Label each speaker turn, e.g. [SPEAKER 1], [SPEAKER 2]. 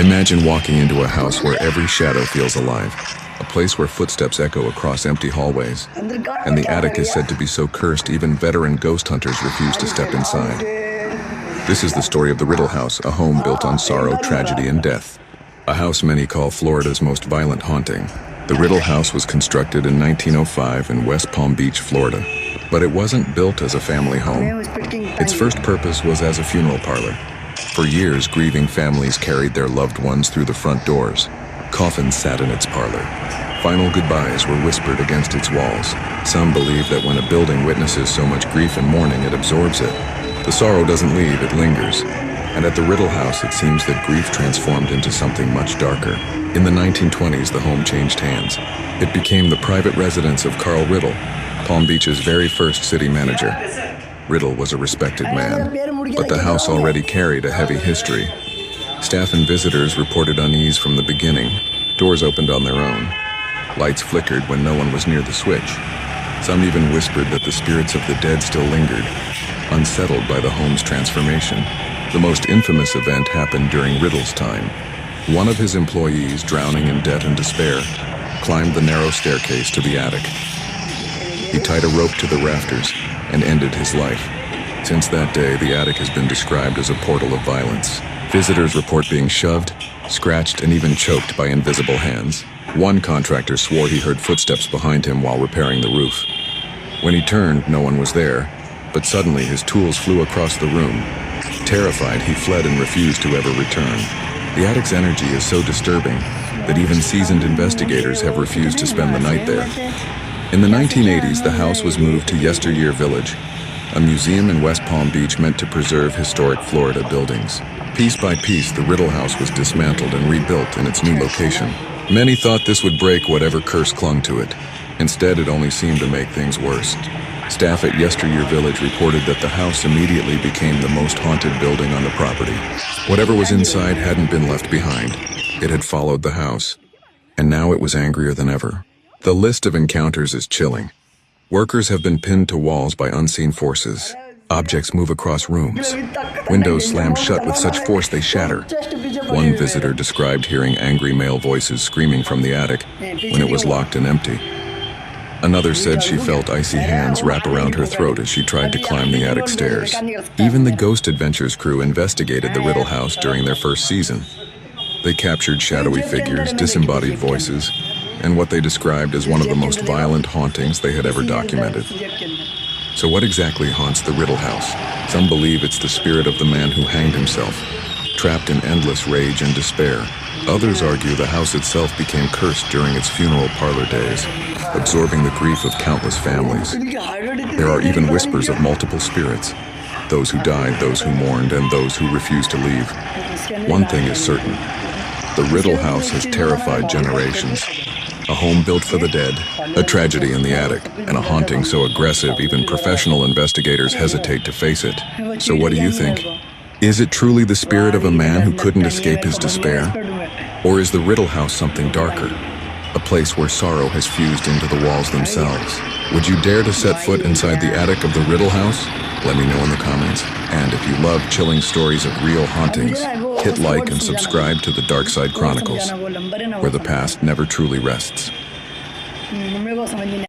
[SPEAKER 1] Imagine walking into a house where every shadow feels alive, a place where footsteps echo across empty hallways, and the attic is said to be so cursed even veteran ghost hunters refuse to step inside. This is the story of the Riddle House, a home built on sorrow, tragedy, and death. A house many call Florida's most violent haunting. The Riddle House was constructed in 1905 in West Palm Beach, Florida, but it wasn't built as a family home. Its first purpose was as a funeral parlor. For years, grieving families carried their loved ones through the front doors. Coffins sat in its parlor. Final goodbyes were whispered against its walls. Some believe that when a building witnesses so much grief and mourning, it absorbs it. The sorrow doesn't leave, it lingers. And at the Riddle House, it seems that grief transformed into something much darker. In the 1920s, the home changed hands. It became the private residence of Carl Riddle, Palm Beach's very first city manager. Riddle was a respected man, but the house already carried a heavy history. Staff and visitors reported unease from the beginning. Doors opened on their own. Lights flickered when no one was near the switch. Some even whispered that the spirits of the dead still lingered, unsettled by the home's transformation. The most infamous event happened during Riddle's time. One of his employees, drowning in debt and despair, climbed the narrow staircase to the attic. He tied a rope to the rafters and ended his life. Since that day, the attic has been described as a portal of violence. Visitors report being shoved, scratched, and even choked by invisible hands. One contractor swore he heard footsteps behind him while repairing the roof. When he turned, no one was there, but suddenly his tools flew across the room. Terrified, he fled and refused to ever return. The attic's energy is so disturbing that even seasoned investigators have refused to spend the night there. In the 1980s, the house was moved to Yesteryear Village, a museum in West Palm Beach meant to preserve historic Florida buildings. Piece by piece, the Riddle House was dismantled and rebuilt in its new location. Many thought this would break whatever curse clung to it. Instead, it only seemed to make things worse. Staff at Yesteryear Village reported that the house immediately became the most haunted building on the property. Whatever was inside hadn't been left behind. It had followed the house, and now it was angrier than ever. The list of encounters is chilling. Workers have been pinned to walls by unseen forces. Objects move across rooms. Windows slam shut with such force they shatter. One visitor described hearing angry male voices screaming from the attic when it was locked and empty. Another said she felt icy hands wrap around her throat as she tried to climb the attic stairs. Even the Ghost Adventures crew investigated the Riddle House during their first season. They captured shadowy figures, disembodied voices, and what they described as one of the most violent hauntings they had ever documented. So what exactly haunts the Riddle House? Some believe it's the spirit of the man who hanged himself, trapped in endless rage and despair. Others argue the house itself became cursed during its funeral parlor days, absorbing the grief of countless families. There are even whispers of multiple spirits, those who died, those who mourned, and those who refused to leave. One thing is certain, the Riddle House has terrified generations. A home built for the dead, a tragedy in the attic, and a haunting so aggressive even professional investigators hesitate to face it. So what do you think? Is it truly the spirit of a man who couldn't escape his despair? Or is the Riddle House something darker? A place where sorrow has fused into the walls themselves. Would you dare to set foot inside the attic of the Riddle House? Let me know in the comments. And if you love chilling stories of real hauntings, hit like and subscribe to the Dark Side Chronicles, where the past never truly rests.